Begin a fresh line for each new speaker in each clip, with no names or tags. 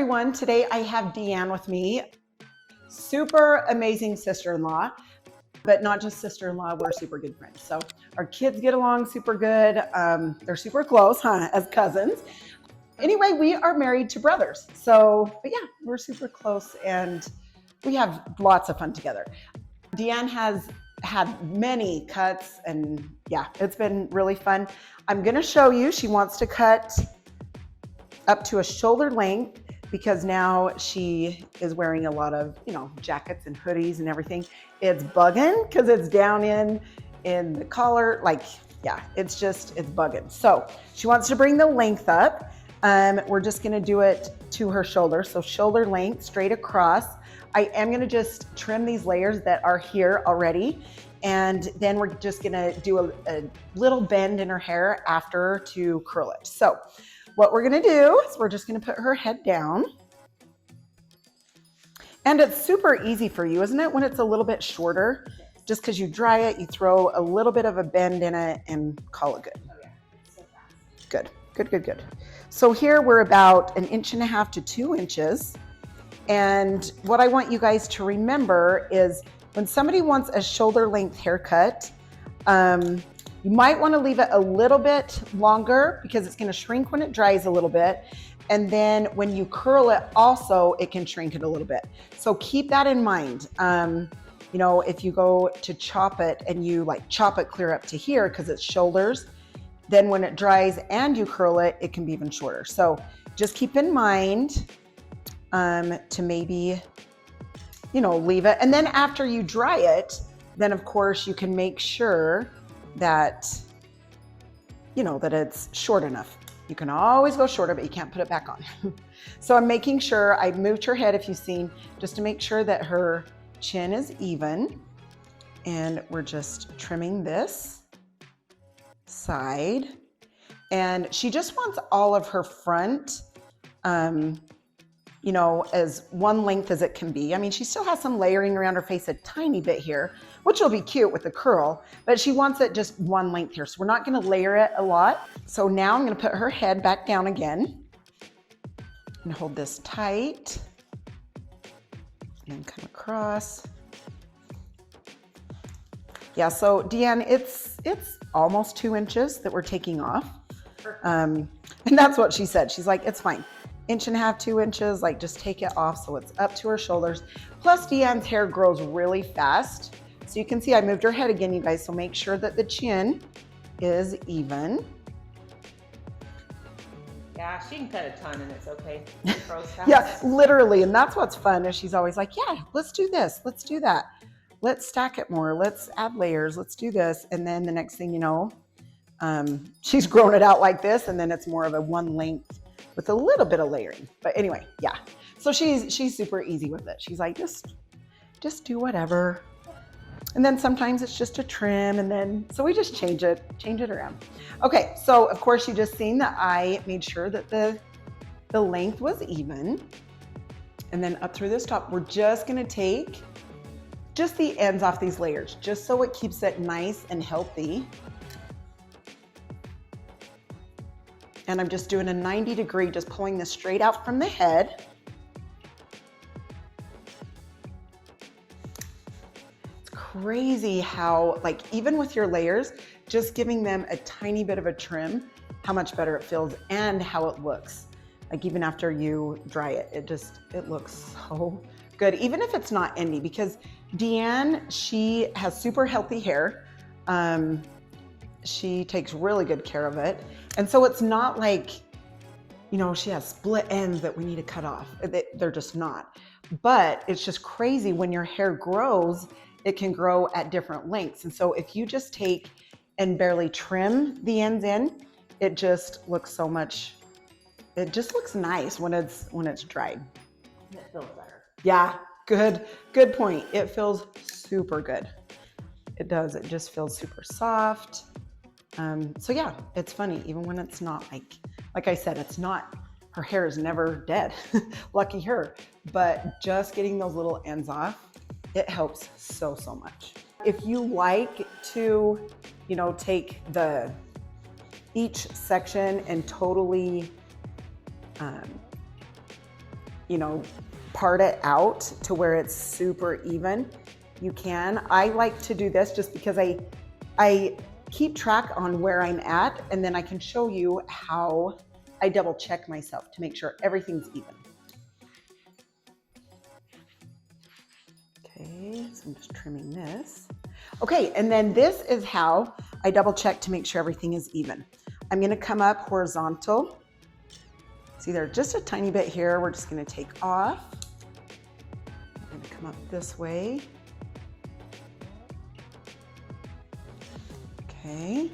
everyone. Today I have DeeAnn with me. Super amazing sister-in-law, but not just sister-in-law, we're super good friends. So our kids get along super good. They're super close, as cousins. Anyway, we are married to brothers. But yeah, we're super close and we have lots of fun together. DeeAnn has had many cuts and yeah, it's been really fun. I'm gonna show you, she wants to cut up to a shoulder length because now she is wearing a lot of, jackets and hoodies and everything. It's bugging because it's down in the collar. It's bugging. So she wants to bring the length up. We're just gonna do it to her shoulder. So shoulder length straight across. I am gonna just trim these layers that are here already. And then we're just gonna do a little bend in her hair after to curl it. So what we're gonna do is we're just gonna put her head down. And it's super easy for you, isn't it? When it's a little bit shorter, just because you dry it, you throw a little bit of a bend in it and call it good.
Oh yeah, it's so fast.
Good, good, good, good. So here we're about 1.5 inches to 2 inches. And what I want you guys to remember is when somebody wants a shoulder length haircut, you might want to leave it a little bit longer because it's going to shrink when it dries a little bit. And then when you curl it also, it can shrink it a little bit. So keep that in mind. If you go to chop it and you chop it clear up to here because it's shoulders, then when it dries and you curl it, it can be even shorter. So just keep in mind to maybe, leave it. And then after you dry it, then of course you can make sure that, that it's short enough. You can always go shorter, but you can't put it back on. So I'm making sure I moved her head, if you've seen, just to make sure that her chin is even. And we're just trimming this side. And she just wants all of her front, as one length as it can be. I mean, she still has some layering around her face a tiny bit here, which will be cute with the curl, but she wants it just one length here. So we're not gonna layer it a lot. So now I'm gonna put her head back down again and hold this tight and come across. Yeah, so DeeAnn, it's almost 2 inches that we're taking off. And that's what she said. She's like, it's fine. 1.5 inches, 2 inches, just take it off so it's up to her shoulders. Plus DeeAnn's hair grows really fast. So you can see I moved her head again, you guys, so make sure that the chin is even.
Yeah, she can cut a ton and it's okay. It grows fast.
Yeah, literally, and that's what's fun is she's always like, yeah, let's do this, let's do that. Let's stack it more, let's add layers, let's do this. And then the next thing you know, she's grown it out like this, and then it's more of a one length with a little bit of layering. But anyway, yeah. So she's super easy with it. She's like, just do whatever. And then sometimes it's just a trim, and then, so we just change it around. Okay, so of course you just seen that I made sure that the length was even. And then up through this top, we're just gonna take just the ends off these layers, just so it keeps it nice and healthy. And I'm just doing a 90-degree, just pulling this straight out from the head. It's crazy how, even with your layers, just giving them a tiny bit of a trim, how much better it feels and how it looks. Even after you dry it, it looks so good, even if it's not endy, because DeeAnn, she has super healthy hair. She takes really good care of it. And so it's not she has split ends that we need to cut off. They're just not. But it's just crazy when your hair grows, it can grow at different lengths. And so if you just take and barely trim the ends in, it just looks so much, it just looks nice when it's dried.
It feels better.
Yeah, good point. It feels super good. It does, it just feels super soft. So yeah, it's funny, even when it's not like I said, it's not, her hair is never dead, lucky her, but just getting those little ends off, it helps so much. If you like to, take each section and totally you know, part it out to where it's super even, you can. I like to do this just because I keep track on where I'm at, and then I can show you how I double check myself to make sure everything's even. Okay, so I'm just trimming this. Okay, and then this is how I double check to make sure everything is even. I'm gonna come up horizontal. See, there's just a tiny bit here. We're just gonna take off. I'm gonna come up this way. Okay.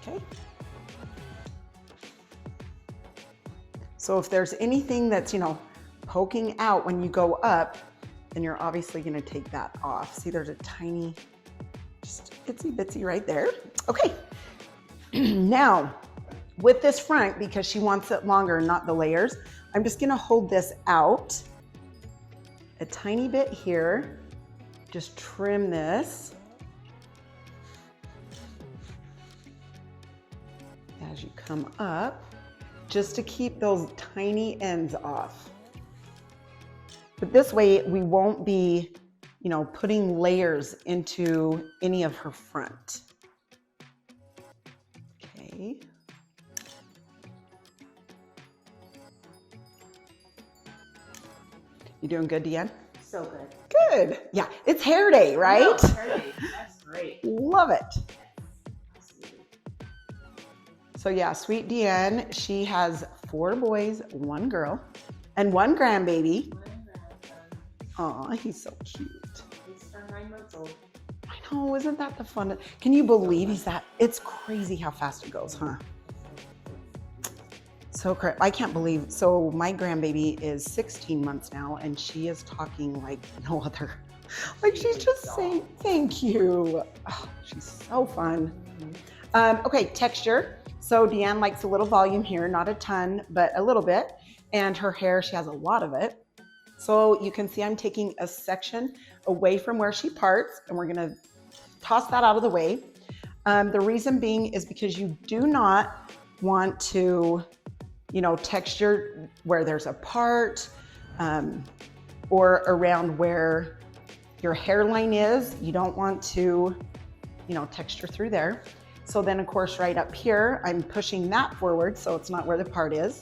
Okay. So if there's anything that's, you know, poking out when you go up, then you're obviously gonna take that off. See, there's a tiny, just itsy bitsy right there. Okay, now with this front, because she wants it longer, not the layers, I'm just gonna hold this out a tiny bit here. Just trim this. As you come up, just to keep those tiny ends off. But this way we won't be, you know, putting layers into any of her front. Okay. You doing good, DeeAnn?
So good.
Good. Yeah, it's hair day, right?
No, hair day. That's great.
Love it.
Absolutely.
So yeah, sweet DeeAnn, she has 4 boys, 1 girl, and 1 grandbaby. Aw, he's so cute.
He's 9 months old.
I know, isn't that the fun? Can you believe he's that? It's crazy how fast it goes, huh? So I can't believe. So my grandbaby is 16 months now, and she is talking like no other. Like she's just saying, thank you. Oh, she's so fun. Okay, texture. So DeeAnn likes a little volume here, not a ton, but a little bit. And her hair, she has a lot of it. So you can see I'm taking a section away from where she parts, and we're gonna toss that out of the way. The reason being is because you do not want to, you know, texture where there's a part or around where your hairline is. You don't want to, you know, texture through there. So then of course right up here, I'm pushing that forward so it's not where the part is.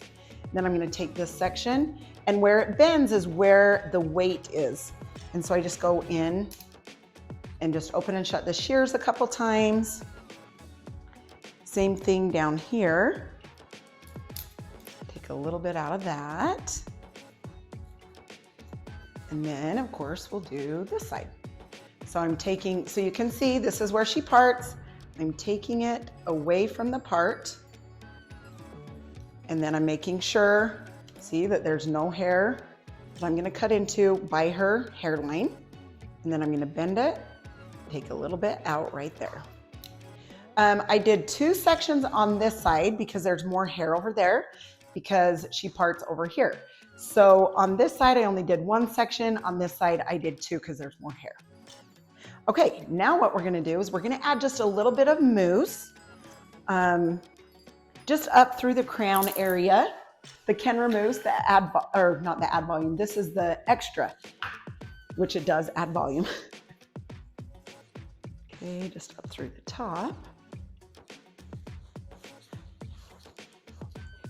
Then I'm gonna take this section, and where it bends is where the weight is. And so I just go in and just open and shut the shears a couple times. Same thing down here. Take a little bit out of that. And then of course we'll do this side. So I'm taking, so you can see this is where she parts. I'm taking it away from the part. And then I'm making sure, see that there's no hair that I'm gonna cut into by her hairline. And then I'm gonna bend it, take a little bit out right there. I did 2 sections on this side because there's more hair over there because she parts over here. So on this side, I only did 1 section. On this side, I did 2 because there's more hair. Okay, now what we're gonna do is we're gonna add just a little bit of mousse, just up through the crown area. The Kenra mousse, not the add volume, this is the extra, which it does add volume. Okay, just up through the top.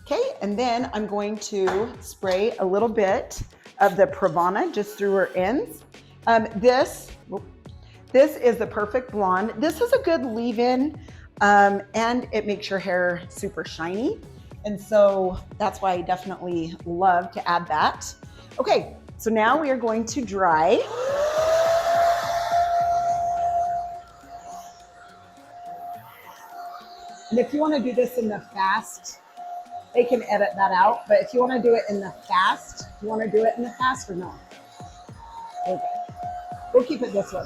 Okay, and then I'm going to spray a little bit of the Pravana just through her ends. This is the perfect blonde. This is a good leave-in, and it makes your hair super shiny. And so that's why I definitely love to add that. Okay, so now we are going to dry. And if you want to do this in the fast, they can edit that out. But if you want to do it in the fast, you want to do it in the fast or no? Okay, we'll keep it this way.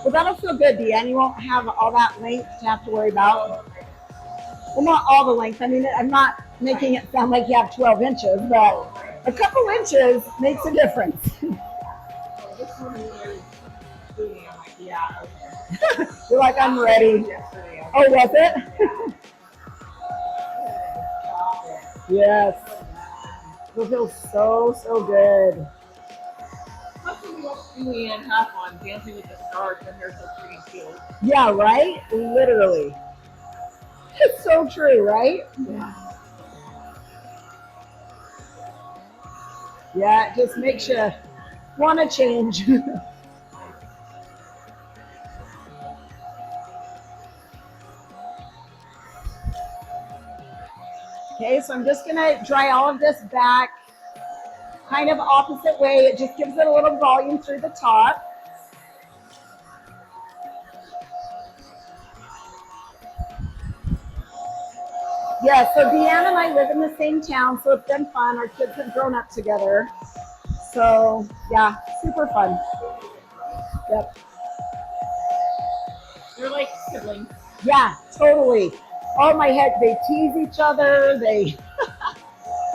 But that'll feel good, DeeAnn. You won't have all that length to have to worry about. Well, not all the length. I mean, I'm not making it sound like you have 12 inches, but A couple inches makes a difference.
This one is doing it. I'm like, yeah, okay.
You're like, I'm ready.
Yesterday, I
Oh, was it? Yes. It feels so, so good.
Plus, when we watch DeeAnn have on Dancing with the Stars, her hair's so pretty too.
Yeah, right? Literally. It's so true, right?
Yeah.
Yeah, it just makes you want to change. Okay, so I'm just going to dry all of this back kind of opposite way. It just gives it a little volume through the top. Yeah, so DeeAnn and I live in the same town, so it's been fun. Our kids have grown up together. So, yeah, super fun. Yep.
They're like siblings.
Yeah, totally. Oh my heck, they tease each other.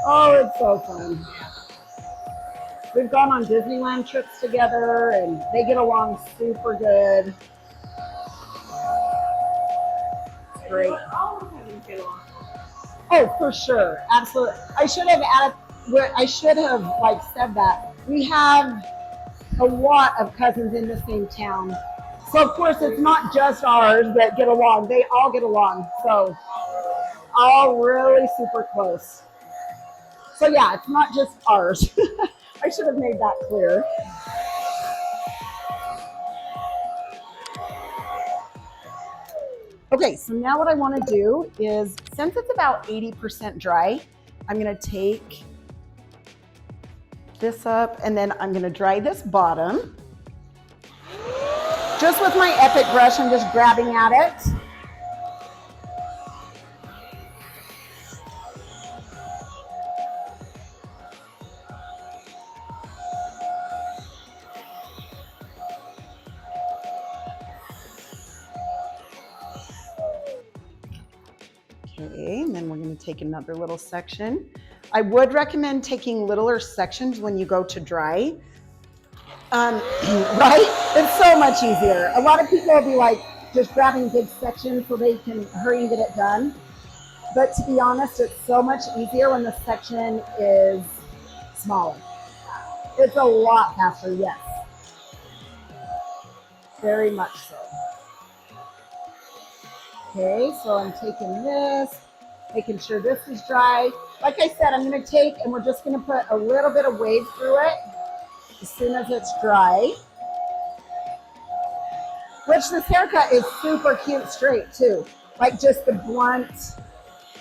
Oh, it's so fun. We've gone on Disneyland trips together and they get along super good. It's great.
All of them get along.
Oh, for sure. Absolutely. I should have like said that. We have a lot of cousins in the same town. So of course it's not just ours that get along. They all get along. So all really super close. So yeah, it's not just ours. I should have made that clear. Okay, so now what I want to do is, since it's about 80% dry, I'm going to take this up and then I'm going to dry this bottom. Just with my Epic brush, I'm just grabbing at it. Okay, and then we're going to take another little section. I would recommend taking littler sections when you go to dry. Right? It's so much easier. A lot of people will be like just grabbing big sections so they can hurry and get it done. But to be honest, it's so much easier when the section is smaller. It's a lot faster, yes. Very much so. Okay, so I'm taking this, making sure this is dry. Like I said, I'm going to take and we're just going to put a little bit of wave through it as soon as it's dry. Which this haircut is super cute straight too. Like just the blunt,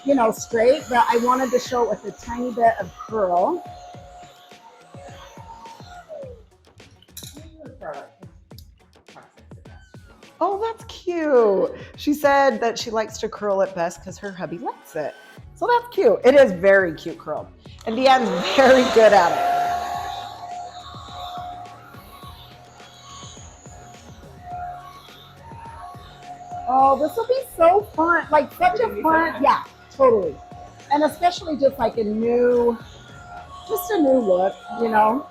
you know, straight, but I wanted to show it with a tiny bit of curl. Oh, that's cute. She said that she likes to curl it best because her hubby likes it. So that's cute. It is very cute curled. And DeeAnn's very good at it. Oh, this will be so fun. Like such a fun, yeah, totally. And especially just like a new look, you know,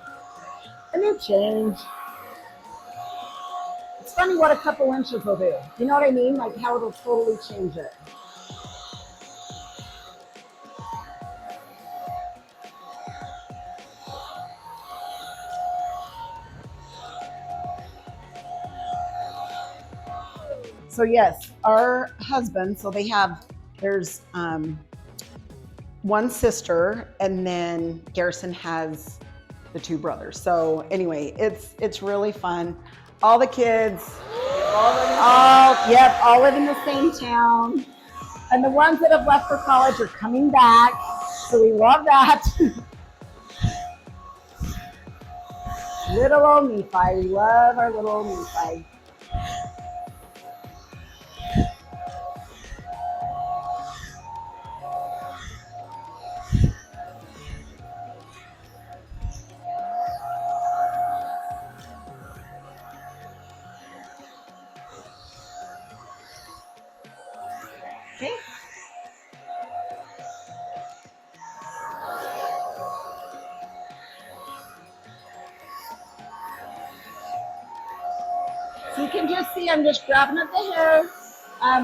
a new change. It's funny what a couple inches will do. You know what I mean? Like how it'll totally change it. So yes, our husbands, so there's one sister and then Garrison has the two brothers. So anyway, it's really fun. All the kids, all live in the same town. And the ones that have left for college are coming back. So we love that. Little old Nephi, we love our little old Nephi. Okay. can just see I'm just grabbing at the hair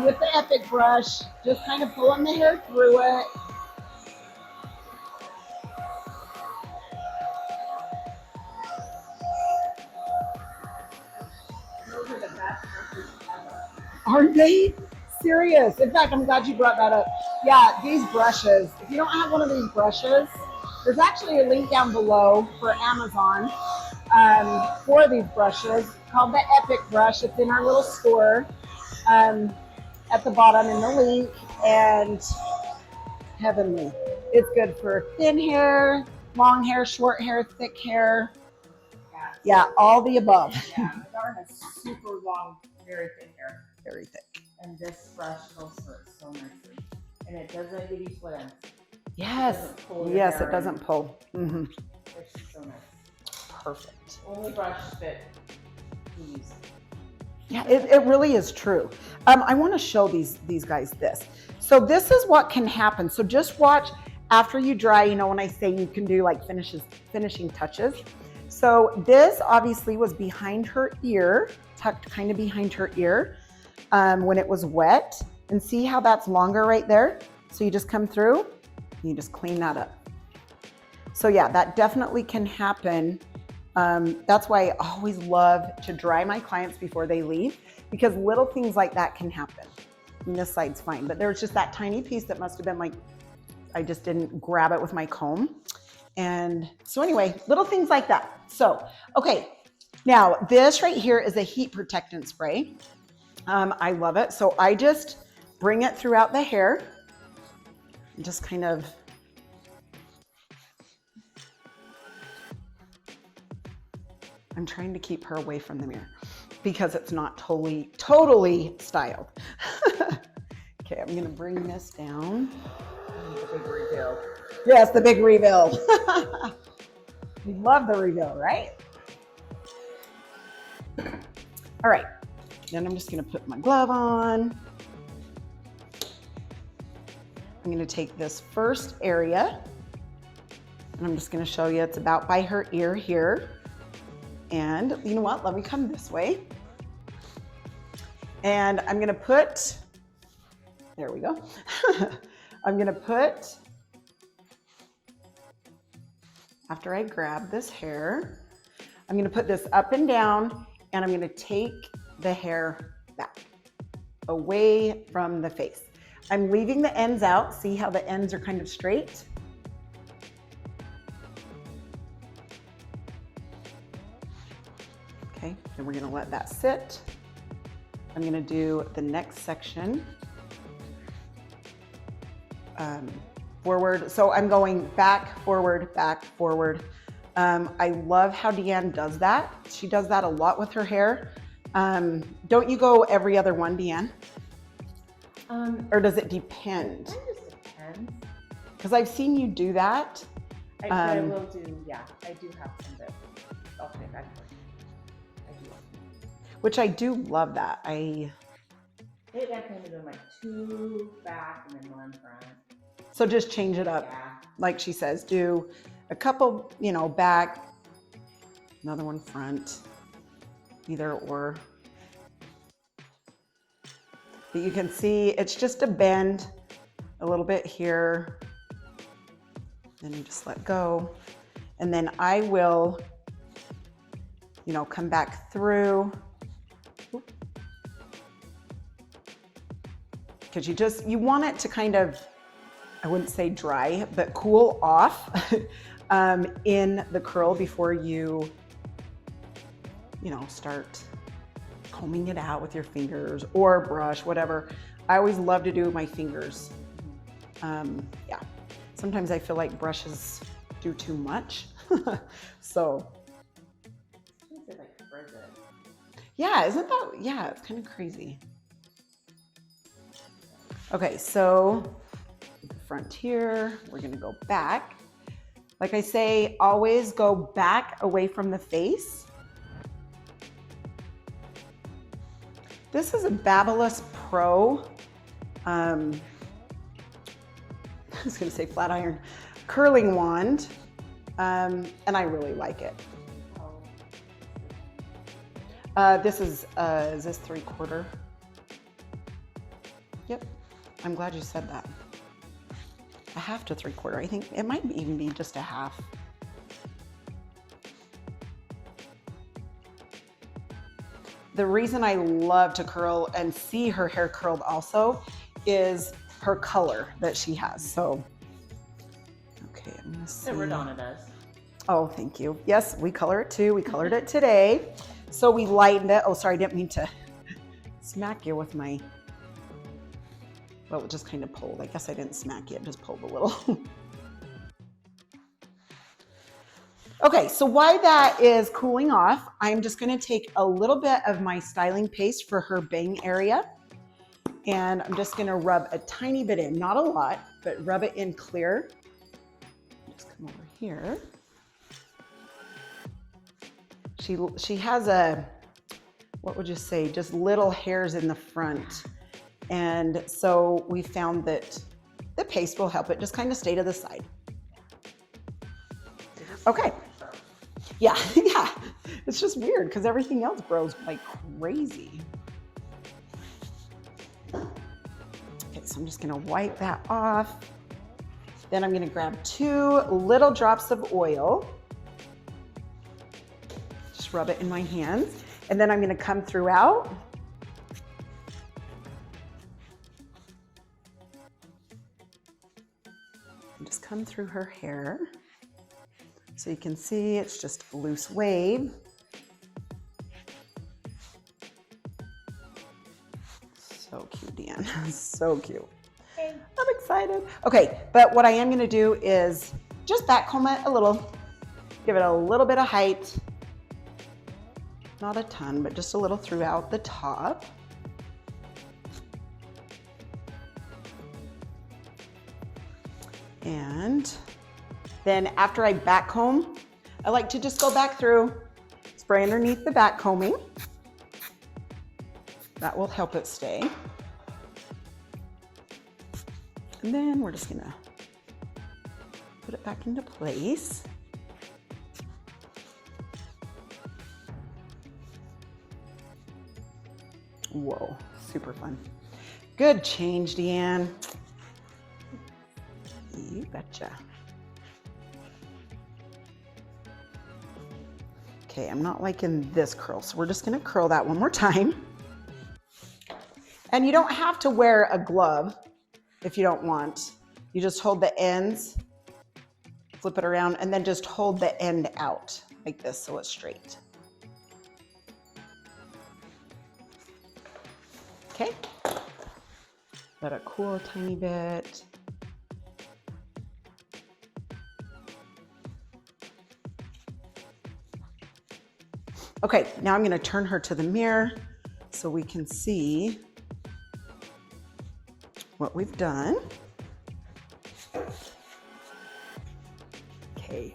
with the Epic brush, just kind of pulling the hair through it.
Those are the best brushes ever.
Aren't they? Serious. In fact, I'm glad you brought that up. Yeah, these brushes, if you don't have one of these brushes, there's actually a link down below for Amazon for these brushes called the Epic brush. It's in our little store at the bottom in the link, and heavenly. It's good for thin hair, long hair, short hair, thick hair. Yeah, all the above.
Yeah, my daughter has super long, very thick hair.
Very thick.
And this brush goes for it so nicely. And it doesn't give you split ends.
Yes. Yes, it doesn't pull. Mm-hmm.
It's just so nice.
Perfect.
Only brush that we use.
Yeah, it really is true. I want to show these guys this. So this is what can happen. So just watch after you dry, you know, when I say you can do like finishing touches. So this obviously was behind her ear, tucked kind of behind her ear when it was wet. And see how that's longer right there? So you just come through and you just clean that up. So yeah, that definitely can happen. That's why I always love to dry my clients before they leave, because little things like that can happen. And this side's fine, but there's just that tiny piece that must have been like, I just didn't grab it with my comb. And so anyway, little things like that. So, okay, now this right here is a heat protectant spray. I love it. So I just bring it throughout the hair and just kind of I'm trying to keep her away from the mirror because it's not totally styled. Okay, I'm gonna bring this down.
The big reveal.
Yes, the big reveal. We love the reveal, right? All right, then I'm just gonna put my glove on. I'm gonna take this first area and I'm just gonna show you it's about by her ear here. And you know what, let me come this way. And I'm gonna put, there we go. I'm gonna put, after I grab this hair, I'm gonna put this up and down and I'm gonna take the hair back, away from the face. I'm leaving the ends out. See how the ends are kind of straight? Okay, then we're gonna let that sit. I'm gonna do the next section. Forward, so I'm going back, forward, back, forward. I love how DeeAnn does that. She does that a lot with her hair. Don't you go every other one, DeeAnn? Or does it depend?
It just depends.
Because I've seen you do that.
I will do, yeah, I do have some that alternate back and forth. I do.
Which I do love that.
Maybe I kind of do like 2 back and then 1 front.
So just change it up.
Yeah.
Like she says, do a couple, you know, back, another one front, either or. But you can see it's just a bend a little bit here. Then you just let go. And then I will, you know, come back through. Because you want it to kind of, I wouldn't say dry, but cool off in the curl before you know, start combing it out with your fingers or brush, whatever. I always love to do my fingers. Yeah, sometimes I feel like brushes do too much. So, yeah, isn't that, yeah, it's kind of crazy. Okay, so the front here, we're gonna go back. Like I say, always go back away from the face. This is a Babyliss Pro, I was gonna say flat iron, curling wand, and I really like it. This is this 3/4? Yep. I'm glad you said that. 1/2 to 3/4. I think it might even be just 1/2. The reason I love to curl and see her hair curled also is her color that she has. So, okay, I'm gonna see.
That RaDona does.
Oh, thank you. Yes, we color it too. We colored it today. So we lightened it. Oh, sorry, I didn't mean to smack you with my, well, it just kind of pulled. I guess I didn't smack you, it just pulled a little. Okay, so while that is cooling off, I'm just gonna take a little bit of my styling paste for her bang area. And I'm just gonna rub a tiny bit in, not a lot, but rub it in clear. Just come over here. She has a, what would you say, just little hairs in the front. And so we found that the paste will help it just kind of stay to the side. Okay. Yeah, yeah. It's just weird because everything else grows like crazy. Okay, so I'm just gonna wipe that off. Then I'm gonna grab 2 little drops of oil. Just rub it in my hands. And then I'm gonna come throughout. And just come through her hair. So you can see it's just a loose wave. So cute, DeeAnn. So cute. I'm excited. Okay, but what I am gonna do is just back comb it a little, give it a little bit of height. Not a ton, but just a little throughout the top. And then after I back comb, I like to just go back through, spray underneath the back combing. That will help it stay. And then we're just gonna put it back into place. Whoa, super fun. Good change, DeeAnn. You betcha. Okay, I'm not liking this curl, so we're just gonna curl that one more time. And you don't have to wear a glove if you don't want. You just hold the ends, flip it around, and then just hold the end out like this so it's straight. Okay, let it cool a tiny bit. Okay, now I'm gonna turn her to the mirror so we can see what we've done. Okay,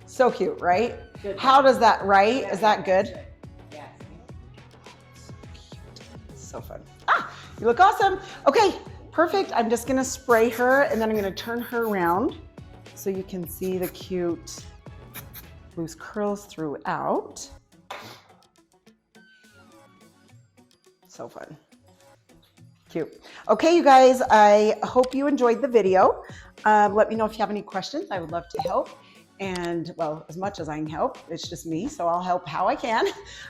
so cute, right?
Good.
How does that, right?
Yeah,
is that good?
Yes.
So fun. Ah, you look awesome. Okay, perfect. I'm just gonna spray her and then I'm gonna turn her around so you can see the cute loose curls throughout. So fun. Cute. Okay, you guys, I hope you enjoyed the video. Let me know if you have any questions. I would love to help. And well, as much as I can help, it's just me, so I'll help how I can.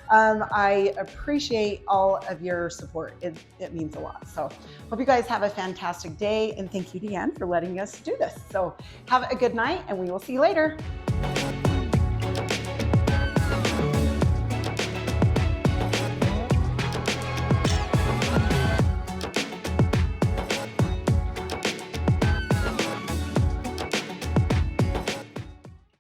I appreciate all of your support. It means a lot. So hope you guys have a fantastic day, and thank you, DeeAnn, for letting us do this. So have a good night, and we will see you later.